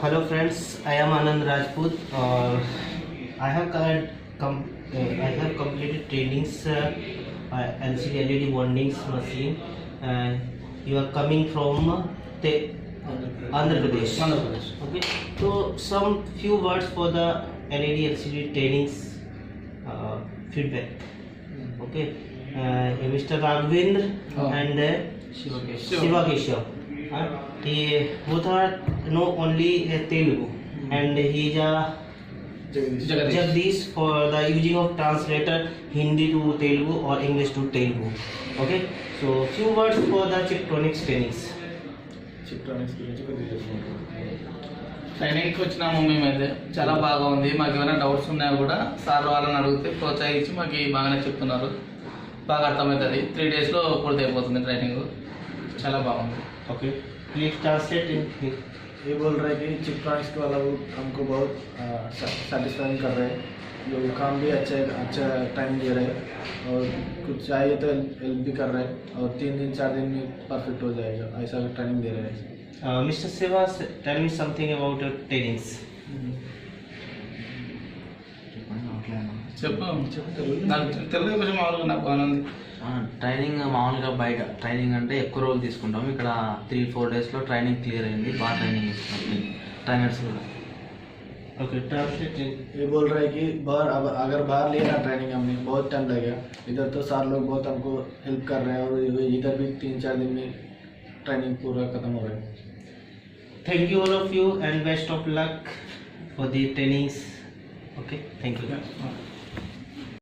Hello friends, I am Anand Rajput. I have I have completed trainings LCD LED bondings machine. You are coming from Andhra Pradesh. Andhra Pradesh. Okay. So some few words for the LED LCD trainings feedback. Okay. Mr. Raghavendra and Shiva Keshav. He both are know only Telugu and he is a Jagdish for the using of translator Hindi to Telugu or English to Telugu. Okay, so few words for the Chiptronics trainings. చిప్ట్రానిక్స్ గురించి కొద్దిగా చెప్పుకుంటాం. ట్రైనింగ్కి వచ్చినాము మేమైతే చాలా బాగా ఉంది. మాకు ఏమైనా డౌట్స్ ఉన్నా కూడా సార్ వాళ్ళని అడిగితే ప్రోత్సహించి మాకు బాగానే చెప్తున్నారు. బాగా అర్థమవుతుంది. 3 daysలో పూర్తి అయిపోతుంది ట్రైనింగ్. చాలా బాగుంది. Okay, please translate in Hindi. ये बोल रहे हैं कि चिप्ट्रॉनिक्स के वाला वो हमको बहुत सेटिस्फाइंग कर रहे हैं. जो काम भी अच्छा टाइम दे रहे हैं और कुछ चाहिए तो हेल्प भी कर रहे हैं और 3 दिन 4 दिन में परफेक्ट हो जाएगा, ऐसा ट्रेनिंग दे रहे हैं. Mr. Shiva, tell me something about your trainings. చెప్పు నాకు తెలుగు కొంచెం మామూలుగా నాకు బాగానే ఉంది. ట్రైనింగ్ మామూలుగా బయట ట్రైనింగ్ అంటే ఎక్కువ రోజులు తీసుకుంటాం. ఇక్కడ 3-4 daysలో ట్రైనింగ్ క్లియర్ అయింది. బాగా ట్రైనింగ్ ఇస్తున్నాం ట్రైనర్స్ కూడా. Okay, translate in. ये बोल रहे हैं कि अगर बाहर लिया ना ट्रेनिंग हमने बहुत टाइम लगेगा. इधर तो सार लोग बहुत हमको हेल्प कर रहे हैं और इधर भी 3-4 दिन में ट्रेनिंग पूरा खत्म हो रहा है. Thank you all of you and best of luck for the trainings. Okay, thank you.